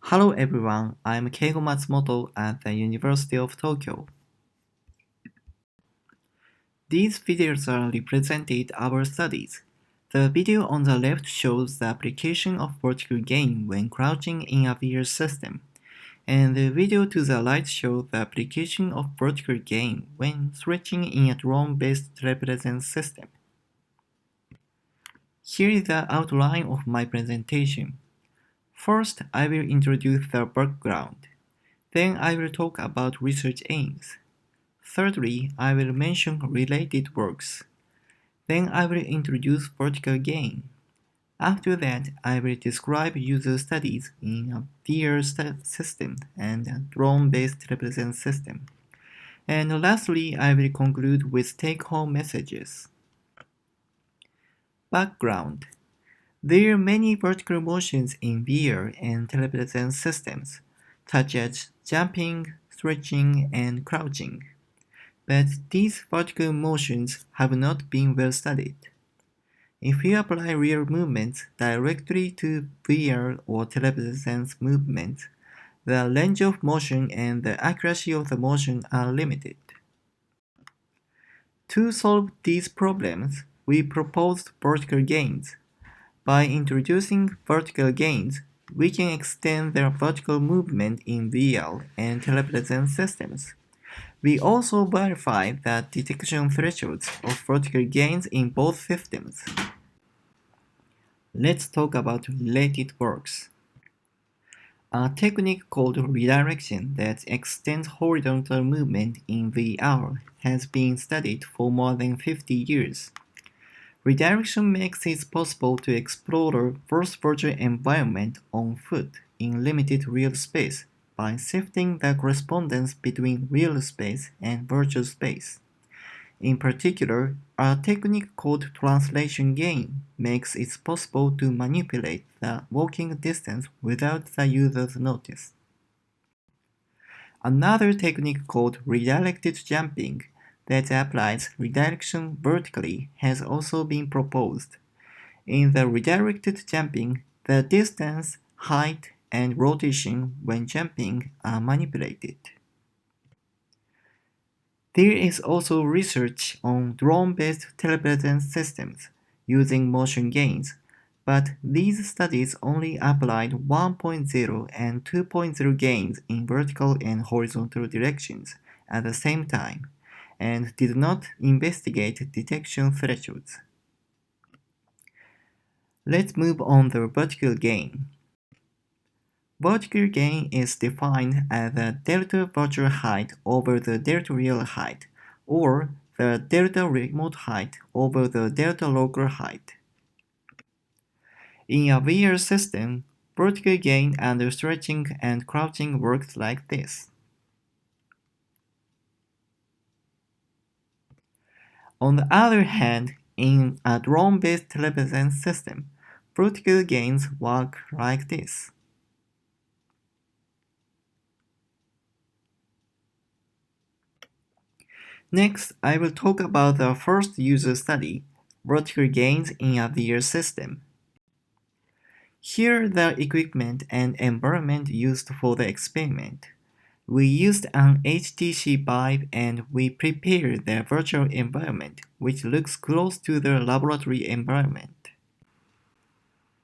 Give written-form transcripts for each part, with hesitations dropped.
Hello everyone, I'm Keigo Matsumoto at the University of Tokyo. These videos are represented our studies. The video on the left shows the application of vertical gain when crouching in a VR system, and the video to the right shows the application of vertical gain when stretching in a drone-based telepresence system. Here is the outline of my presentation. First, I will introduce the background. Then I will talk about research aims. Thirdly, I will mention related works. Then I will introduce vertical gain. After that, I will describe user studies in a VR system and a drone-based telepresence system. And lastly, I will conclude with take-home messages. Background. There are many vertical motions in VR and telepresence systems, such as jumping, stretching, and crouching. But these vertical motions have not been well studied. If you apply real movements directly to VR or telepresence movements, the range of motion and the accuracy of the motion are limited. To solve these problems, we proposed vertical gains. By introducing vertical gains, we can extend their vertical movement in VR and telepresence systems. We also verify the detection thresholds of vertical gains in both systems. Let's talk about related works. A technique called redirection that extends horizontal movement in VR has been studied for more than 50 years. Redirection makes it possible to explore a first virtual environment on foot in limited real space by shifting the correspondence between real space and virtual space. In particular, a technique called translation gain makes it possible to manipulate the walking distance without the user's notice. Another technique called redirected jumping that applies redirection vertically has also been proposed. In the redirected jumping, the distance, height, and rotation when jumping are manipulated. There is also research on drone-based telepresence systems using motion gains, but these studies only applied 1.0 and 2.0 gains in vertical and horizontal directions at the same time, and did not investigate detection thresholds. Let's move on to vertical gain. Vertical gain is defined as the delta virtual height over the delta real height, or the delta remote height over the delta local height. In a VR system, vertical gain and stretching and crouching works like this. On the other hand, in a drone-based telepresence system, vertical gains work like this. Next, I will talk about the first user study, vertical gains in a VR system. Here are the equipment and environment used for the experiment. We used an HTC Vive and we prepared the virtual environment, which looks close to the laboratory environment.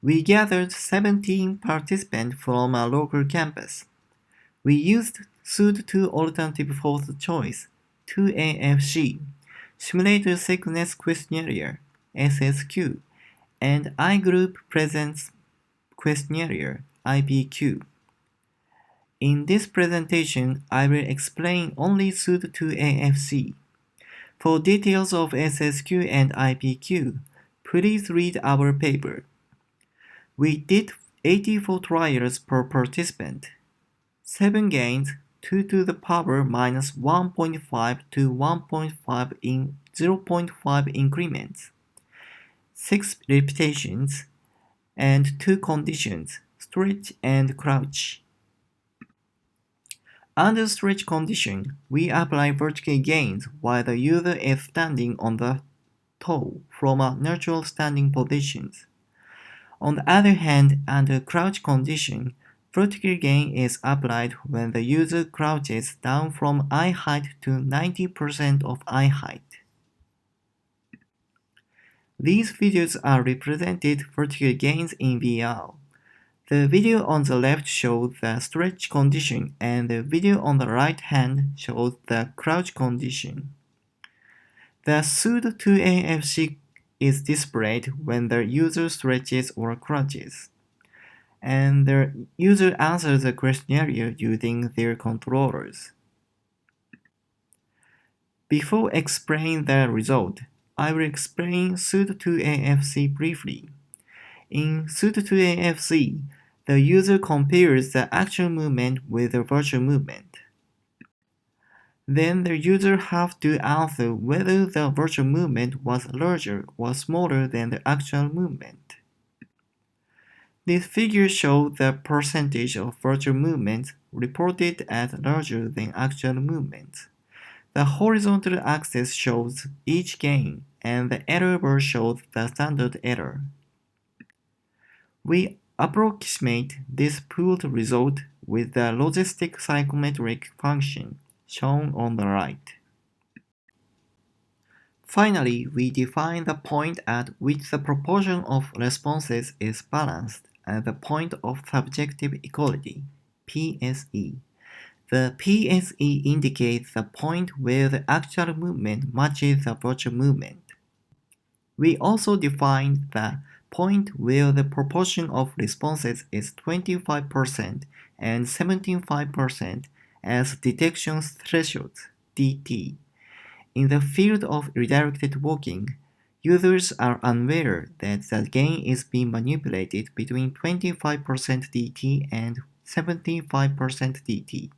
We gathered 17 participants from a local campus. We used SUD2 Alternative Fourth Choice, 2AFC, Simulator Sickness Questionnaire, SSQ, and iGroup Presence Questionnaire, IPQ. In this presentation, I will explain only SUD2AFC. For details of SSQ and IPQ, please read our paper. We did 84 trials per participant. 7 gains, 2 to the power minus 1.5 to 1.5 in 0.5 increments, 6 repetitions, and 2 conditions, stretch and crouch. Under stretch condition, we apply vertical gains while the user is standing on the toe from a natural standing position. On the other hand, under crouch condition, Vertical gain is applied when the user crouches down from eye height to 90% of eye height. These videos are represented vertical gains in VR. The video on the left shows the stretch condition and the video on the right hand shows the crouch condition. The pseudo-2AFC is displayed when the user stretches or crouches, and the user answers the questionnaire using their controllers. Before explaining the result, I will explain pseudo-2AFC briefly. In pseudo-2AFC, the user compares the actual movement with the virtual movement. Then the user has to answer whether the virtual movement was larger or smaller than the actual movement. These figures show the percentage of virtual movements reported as larger than actual movements. The horizontal axis shows each gain, and the error bar shows the standard error. We approximate this pooled result with the logistic psychometric function shown on the right. Finally, we define the point at which the proportion of responses is balanced as the point of subjective equality, PSE. The PSE indicates the point where the actual movement matches the virtual movement. We also define the point where the proportion of responses is 25% and 75% as detection thresholds, DT. In the field of redirected walking, users are unaware that the gain is being manipulated between 25% DT and 75% DT.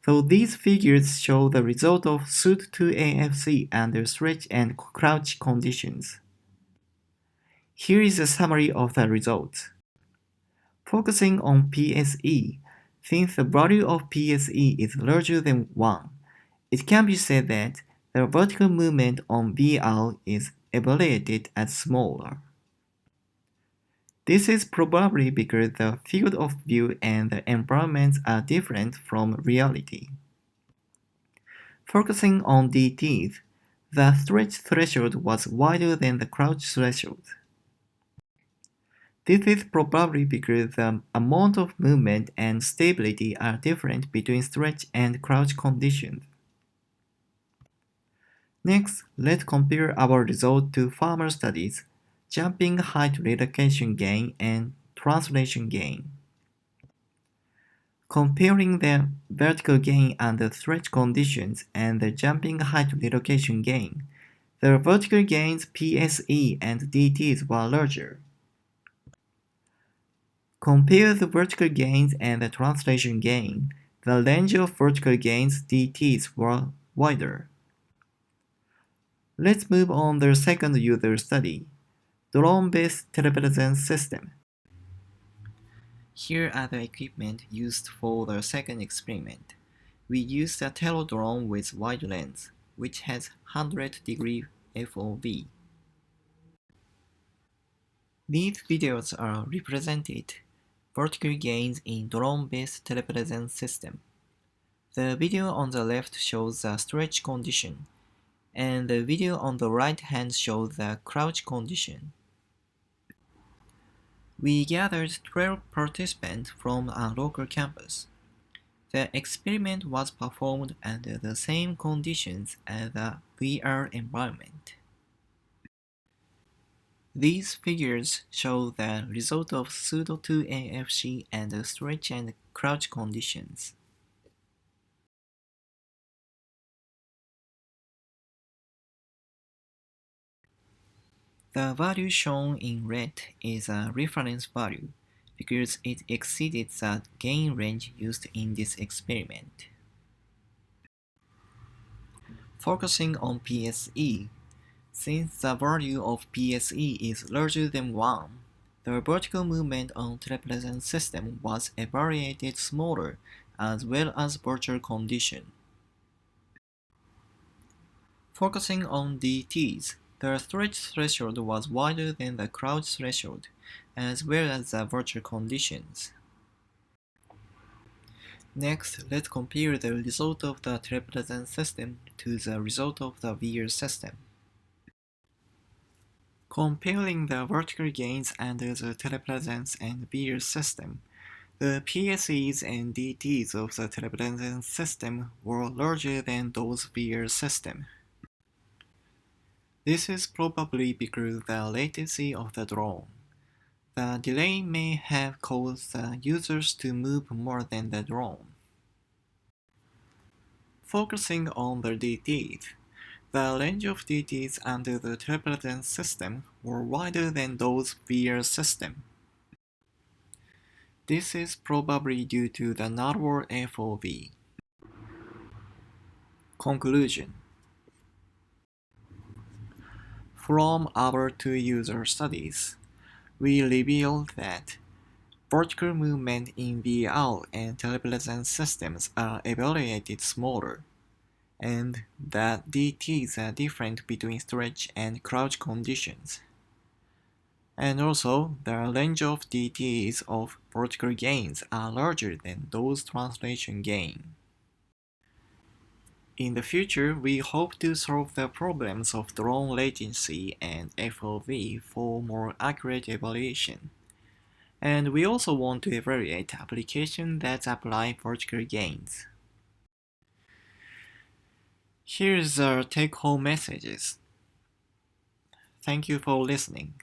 So these figures show the result of pseudo-2AFC under stretch and crouch conditions. Here is a summary of the results. Focusing on PSE, since the value of PSE is larger than 1, it can be said that the vertical movement on VR is evaluated as smaller. This is probably because the field of view and the environments are different from reality. Focusing on DTs, the stretch threshold was wider than the crouch threshold. This is probably because the amount of movement and stability are different between stretch and crouch conditions. Next, let's compare our result to farmer studies, jumping height relocation gain and translation gain. Comparing the vertical gain under stretch conditions and the jumping height relocation gain, the vertical gains PSE and DTs were larger. Compare the vertical gains and the translation gain. The range of vertical gains DTs were wider. Let's move on to the second user study, drone-based telepresence system. Here are the equipment used for the second experiment. We used a tele drone with wide lens, which has 100-degree FOV. These videos are represented vertical gains in drone-based telepresence system. The video on the left shows the stretch condition, and the video on the right hand shows the crouch condition. We gathered 12 participants from a local campus. The experiment was performed under the same conditions as the VR environment. These figures show the result of pseudo-2AFC and the stretch and crouch conditions. The value shown in red is a reference value because it exceeded the gain range used in this experiment. Focusing on PSE, since the value of PSE is larger than 1, the vertical movement on Telepresence system was evaluated smaller as well as virtual condition. Focusing on DTs, the stretch threshold was wider than the crouch threshold. as well as the virtual conditions. Next, let's compare the result of the Telepresence system to the result of the VR system. Comparing the vertical gains under the Telepresence and VR system, the PSEs and DTs of the Telepresence system were larger than those VR system. This is probably because the latency of the drone. The delay may have caused the users to move more than the drone. Focusing on the DTs, the range of DTs under the Telepresence system were wider than those VR system. This is probably due to the narrower FOV. Conclusion. From our two user studies, we revealed that vertical movement in VR and Telepresence systems are evaluated smaller, and that DTs are different between stretch and crouch conditions. And also, the range of DTs of vertical gains are larger than those translation gain. In the future, we hope to solve the problems of drone latency and FOV for more accurate evaluation. And we also want to evaluate applications that apply vertical gains. Here's the take-home messages. Thank you for listening.